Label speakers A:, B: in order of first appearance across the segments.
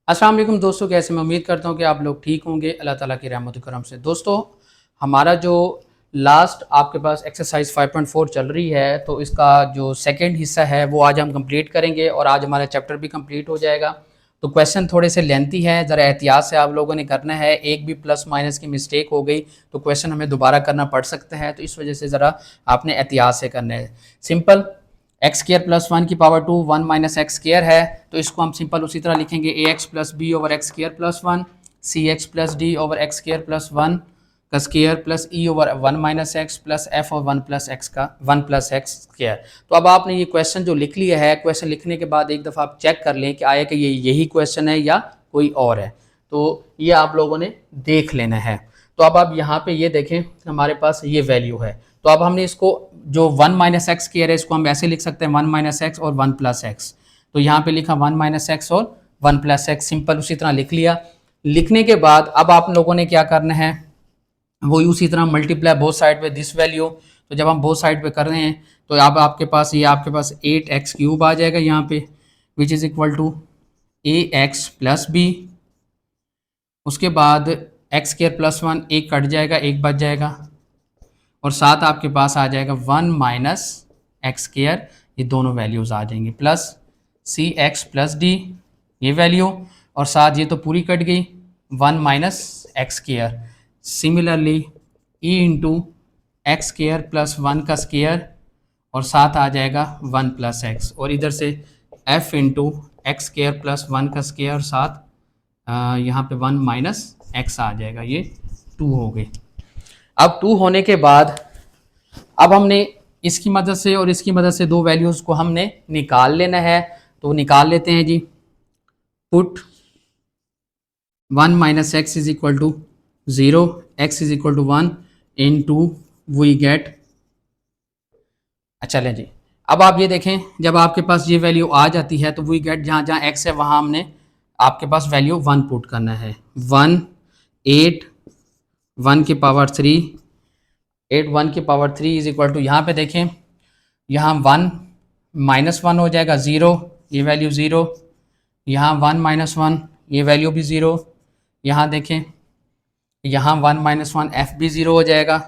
A: अस्सलाम वालेकुम दोस्तों, कैसे मैं उम्मीद करता हूँ कि आप लोग ठीक होंगे अल्लाह ताला की रहमत करम से। दोस्तों, हमारा जो लास्ट आपके पास एक्सरसाइज 5.4 चल रही है, तो इसका जो सेकंड हिस्सा है वो आज हम कंप्लीट करेंगे और आज हमारा चैप्टर भी कंप्लीट हो जाएगा। तो क्वेश्चन थोड़े से लेंथी हैं, ज़रा एहतियात से आप लोगों ने करना है। एक भी प्लस माइनस की मिस्टेक हो गई तो क्वेश्चन हमें दोबारा करना पड़ सकता है, तो इस वजह से ज़रा आपने एहतियात से करना है। सिंपल, एक्स स्केयर प्लस 1 की पावर 2 1 माइनस एक्स स्केयर है, तो इसको हम सिंपल उसी तरह लिखेंगे a x plus b over x square plus 1 c x plus d over x square plus 1 का square plus e over 1 minus x plus f और 1 प्लस एक्स का 1 प्लस एक्स स्केयर। तो अब आपने ये क्वेश्चन जो लिख लिया है, क्वेश्चन लिखने के बाद एक दफ़ा आप चेक कर लें कि आया कि ये यही क्वेश्चन है या कोई और है, तो ये आप लोगों ने देख लेना है। तो अब आप यहाँ पे ये देखें, हमारे पास ये वैल्यू है, तो अब हमने इसको जो 1 माइनस एक्स स्केयर है इसको हम ऐसे लिख सकते हैं 1 माइनस एक्स और 1 प्लस एक्स। तो यहाँ पे लिखा 1 माइनस एक्स और 1 प्लस एक्स, सिंपल उसी तरह लिख लिया। लिखने के बाद अब आप लोगों ने क्या करना है, वो उसी तरह मल्टीप्लाई बोथ साइड पे दिस वैल्यू। तो जब हम बोथ साइड पे कर रहे हैं तो अब आपके पास ये आपके पास 8x³ आ जाएगा यहाँ पे, which is equal to ax plus B. उसके बाद एक्स स्केयर प्लस 1 एक कट जाएगा, एक बच जाएगा, और साथ आपके पास आ जाएगा 1 माइनस एक्स स्केयर, ये दोनों वैल्यूज़ आ जाएंगे, प्लस सी एक्स प्लस डी ये वैल्यू, और साथ ये तो पूरी कट गई 1 minus x square. Similarly E into x square plus 1 का स्केयर, और साथ आ जाएगा 1 प्लस एक्स, और इधर से F into x square plus 1 का स्केयर, साथ यहाँ पे 1 माइनस एक्स आ जाएगा, ये 2 हो गई। अब 2 होने के बाद अब हमने इसकी मदद से और इसकी मदद से दो वैल्यूज़ को हमने निकाल लेना है, तो निकाल लेते हैं जी। Put 1 minus x is equal to 0, x is equal to 1 in 2 we get. चलें जी, अब आप ये देखें, जब आपके पास ये वैल्यू आ जाती है तो वी गेट, जहाँ जहाँ एक्स है वहाँ हमने आपके पास वैल्यू 1 पुट करना है। 1 8 1 की पावर 3 8 1 की पावर 3 इज इक्वल टू, यहाँ पे देखें, यहाँ 1 माइनस 1 हो जाएगा 0, ये वैल्यू 0, यहाँ 1 माइनस 1 ये वैल्यू भी 0, यहाँ देखें, यहाँ 1 माइनस 1 एफ भी 0 हो जाएगा,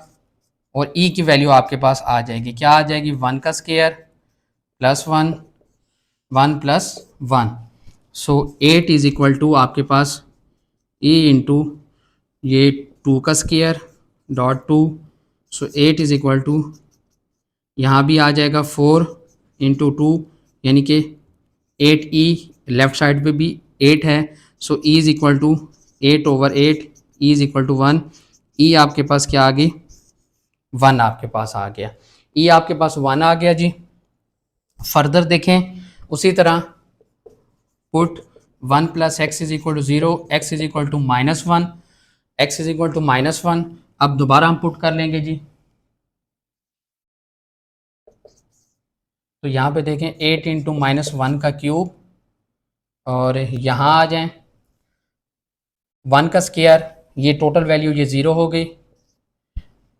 A: और ई की वैल्यू आपके पास आ जाएगी, क्या आ जाएगी, 1 का square plus 1 1 plus 1। So 8 is equal to आपके पास ई इंटू ये 2 का square dot 2। So 8 is equal to, यहाँ भी आ जाएगा 4 इंटू 2, यानी कि 8e, लेफ्ट साइड पे भी 8 है, so e is equal to 8 over 8, e is equal to 1। E आपके पास क्या आ गई, 1 आपके पास आ गया, ई आपके पास 1 आ गया जी। फर्दर देखें उसी तरह, put 1 plus X is equal to 0, x is equal to minus 1, X is equal to minus 1। अब दोबारा हम पुट कर लेंगे जी, तो यहाँ पे देखें 8 इंटू माइनस 1 का क्यूब, और यहाँ आ जाएं 1 का स्केयर, ये टोटल वैल्यू ये 0 हो गई,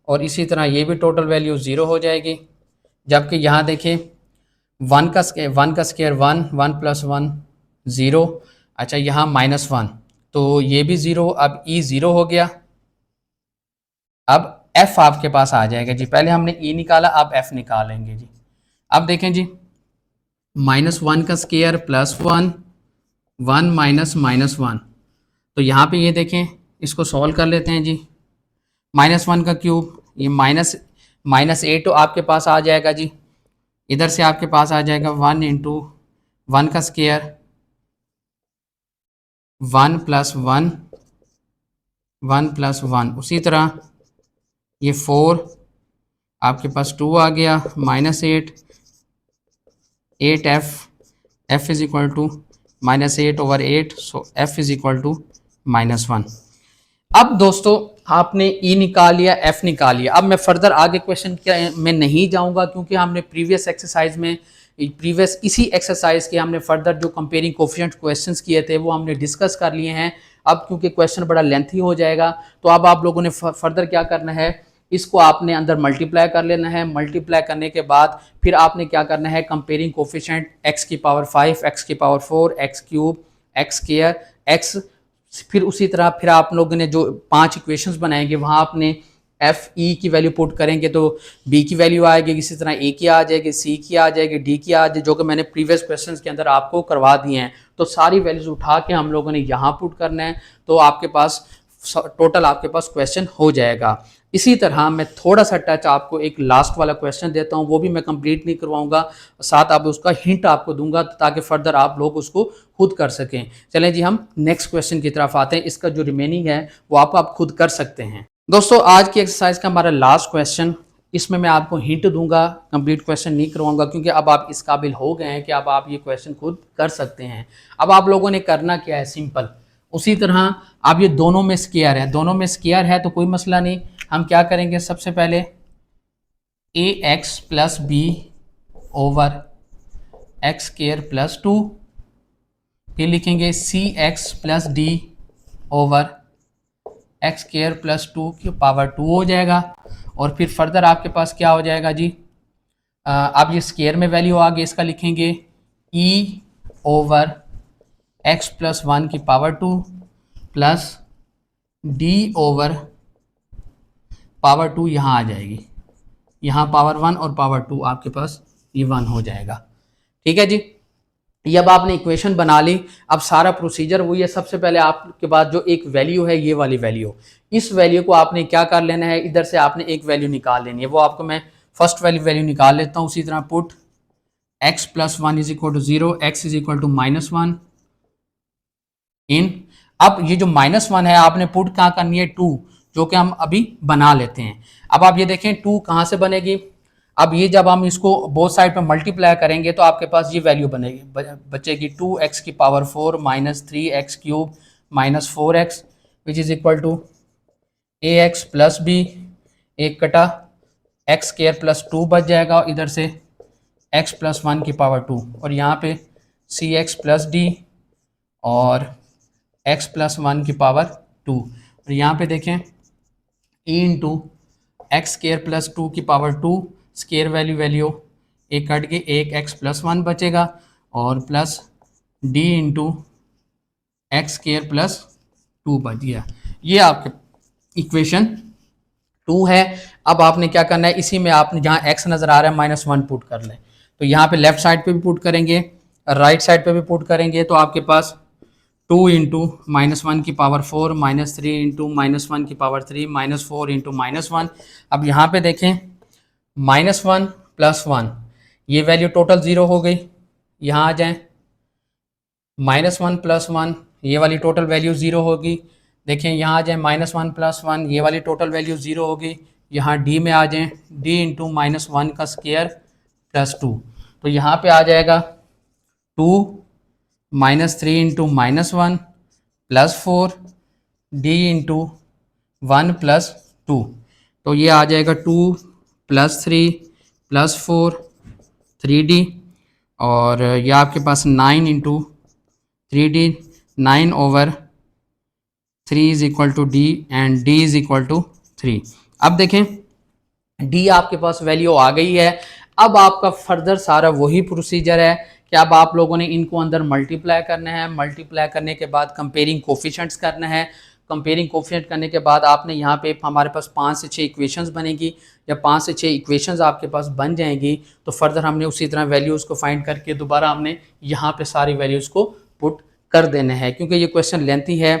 A: और इसी तरह ये भी टोटल वैल्यू 0 हो जाएगी। जबकि यहाँ देखें 1 का स्केयर 1 1 प्लस 1 0, अच्छा यहाँ माइनस 1, तो ये भी 0, अब ई 0 हो गया। अब एफ आपके पास आ जाएगा जी, पहले हमने ई निकाला, अब एफ निकालेंगे जी। अब देखें जी, माइनस 1 का स्केयर प्लस 1 1 माइनस माइनस 1, तो यहाँ पे ये देखें, इसको सॉल्व कर लेते हैं जी। माइनस 1 का क्यूब, ये माइनस 8 आपके पास आ जाएगा जी, इधर से आपके पास आ जाएगा 1 इंटू 1 का स्केयर 1 प्लस 1 1 प्लस 1, उसी तरह ये 4 आपके पास 2 आ गया, minus 8 F is equal to minus 8 over 8, so F is equal to minus 1। अब दोस्तों आपने ई निकाल लिया, एफ निकाल लिया। अब मैं फर्दर आगे क्वेश्चन में नहीं जाऊंगा, क्योंकि हमने प्रीवियस एक्सरसाइज में इसी एक्सरसाइज के हमने फर्दर जो कंपेयरिंग कोफिशिएंट क्वेश्चंस किए थे वो हमने डिस्कस कर लिए हैं। अब क्योंकि क्वेश्चन बड़ा लेंथी हो जाएगा, तो अब आप लोगों ने फर्दर क्या करना है, इसको आपने अंदर मल्टीप्लाई कर लेना है। मल्टीप्लाई करने के बाद फिर आपने क्या करना है, कंपेयरिंग कोफिशिएंट एक्स की पावर 5, एक्स की power 4, x cube, x square, x, फिर उसी तरह फिर आप लोगों ने जो 5 इक्वेशंस बनाएंगे वहाँ आपने एफ ई की वैल्यू पुट करेंगे तो बी की वैल्यू आएगी, इसी तरह ए की आ जाएगी, सी की आ जाएगी, डी की आ जाएगी, जो कि मैंने प्रीवियस क्वेश्चंस के अंदर आपको करवा दिए हैं। तो सारी वैल्यूज उठा के हम लोगों ने यहाँ पुट करना है, तो आपके पास टोटल आपके पास क्वेश्चन हो जाएगा। इसी तरह मैं थोड़ा सा टच आपको एक लास्ट वाला क्वेश्चन देता हूँ, वो भी मैं कंप्लीट नहीं करवाऊंगा, साथ आप उसका हिंट आपको दूंगा ताकि फर्दर आप लोग उसको खुद कर सकें। चलें जी, हम नेक्स्ट क्वेश्चन की तरफ आते हैं। इसका जो रिमेनिंग है वो आप खुद कर सकते हैं। दोस्तों, आज की एक्सरसाइज का हमारा लास्ट क्वेश्चन, इसमें मैं आपको हिंट दूंगा, कंप्लीट क्वेश्चन नहीं करवाऊंगा, क्योंकि अब आप इस काबिल हो गए हैं कि अब आप ये क्वेश्चन खुद कर सकते हैं। अब आप लोगों ने करना क्या है, सिंपल उसी तरह अब ये दोनों में स्क्वायर है, दोनों में स्क्वायर है तो कोई मसला नहीं। हम क्या करेंगे, सबसे पहले a x plus b over x square plus 2, फिर लिखेंगे c x plus d over x square plus 2 की पावर 2 हो जाएगा। और फिर फर्दर आपके पास क्या हो जाएगा जी, अब ये स्क्वायर में वैल्यू आ गई, इसका लिखेंगे ई ओवर एक्स प्लस 1 की power 2 plus d over power 2 यहाँ आ जाएगी, यहाँ पावर 1 और पावर 2 आपके पास ये 1 हो जाएगा। ठीक है जी, ये अब आपने इक्वेशन बना ली। अब सारा प्रोसीजर वही है, सबसे पहले आपके पास जो एक वैल्यू है, ये वाली वैल्यू, इस वैल्यू को आपने क्या कर लेना है, इधर से आपने एक वैल्यू निकाल लेनी है। वो आपको मैं फर्स्ट वैल्यू निकाल लेता हूँ। उसी तरह put x plus 1 is equal to 0, x is equal to -1 इन, अब ये जो -1 है आपने पुट कहाँ करनी है, 2, जो कि हम अभी बना लेते हैं। अब आप ये देखें 2 कहाँ से बनेगी, अब ये जब हम इसको बोथ साइड पे मल्टीप्लाई करेंगे तो आपके पास ये वैल्यू बनेगी, बचेगी 2x की power 4 minus 3x cube minus 4x which is equal to ax plus B, एक कटा एक्स स्क्वायर प्लस 2 बच जाएगा, और इधर से x प्लस 1 की पावर 2, और यहाँ पे cx प्लस डी और x प्लस 1 की पावर 2, और यहाँ पे देखें e into x square plus 2 की पावर 2, स्क्वायर वैल्यू एक कट के एक x प्लस 1 बचेगा, और plus d into x square plus 2 बच गया। ये आपके इक्वेशन 2 है। अब आपने क्या करना है, इसी में आपने जहाँ x नज़र आ रहा है -1 पुट कर लें, तो यहाँ पे लेफ्ट साइड पे भी पुट करेंगे, राइट साइड पे भी पुट करेंगे, तो आपके पास 2 इंटू -1 की पावर 4 माइनस 3 इंटू -1 की पावर 3 -4 इंटू -1। अब यहाँ पे देखें -1 प्लस 1, ये वैल्यू टोटल 0 हो गई, यहाँ आ जाएं, -1 प्लस 1, ये वाली टोटल वैल्यू 0 होगी। देखें यहाँ आ जाए -1 प्लस 1, ये वाली टोटल वैल्यू 0 होगी। यहाँ d में आ जाएं, d इंटू -1 का स्क्वायर प्लस 2, तो यहाँ पे आ जाएगा 2 -3 into -1 plus 4 d into 1 plus 2, तो ये आ जाएगा 2 प्लस 3 प्लस 4 3d, और ये आपके पास 9 into 3d, 9 over 3 is equal to d and d is equal to 3। अब देखें d आपके पास वैल्यू आ गई है। अब आपका फर्दर सारा वही प्रोसीजर है कि अब आप लोगों ने इनको अंदर मल्टीप्लाई करना है, मल्टीप्लाई करने के बाद कंपेयरिंग कोफिशिएंट्स करना है। कंपेयरिंग कोफिशिएंट करने के बाद आपने यहाँ पे हमारे पास 5 से 6 इक्वेशंस बनेगी। जब 5 से 6 इक्वेशंस आपके पास बन जाएंगी तो फर्दर हमने उसी तरह वैल्यूज़ को फाइंड करके दोबारा हमने यहाँ पे सारी वैल्यूज़ को पुट कर देना है। क्योंकि ये क्वेश्चन लेंथी है,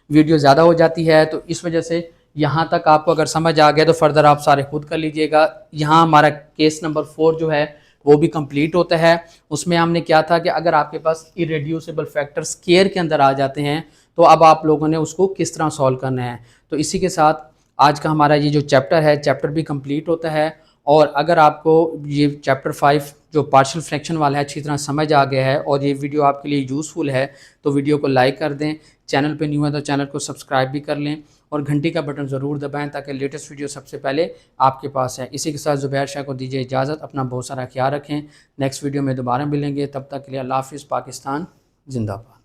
A: वीडियो ज़्यादा हो जाती है, तो इस वजह से यहाँ तक आपको अगर समझ आ गया तो फर्दर आप सारे खुद कर लीजिएगा। यहाँ हमारा केस नंबर 4 जो है वो भी कंप्लीट होता है। उसमें हमने क्या था कि अगर आपके पास इरेड्यूसिबल फैक्टर स्क्वायर के अंदर आ जाते हैं तो अब आप लोगों ने उसको किस तरह सॉल्व करना है। तो इसी के साथ आज का हमारा ये जो चैप्टर है, चैप्टर भी कंप्लीट होता है। और अगर आपको ये चैप्टर 5 जो पार्शियल फ्रैक्शन वाला है अच्छी तरह समझ आ गया है और ये वीडियो आपके लिए यूज़फुल है तो वीडियो को लाइक कर दें। चैनल पे न्यू है तो चैनल को सब्सक्राइब भी कर लें और घंटी का बटन ज़रूर दबाएं ताकि लेटेस्ट वीडियो सबसे पहले आपके पास है। इसी के साथ ज़ुबैर शाह को दीजिए इजाज़त। अपना बहुत सारा ख्याल रखें। नेक्स्ट वीडियो में दोबारा मिलेंगे, तब तक के लिए अल्लाह हाफ़िज़। पाकिस्तान जिंदाबाद।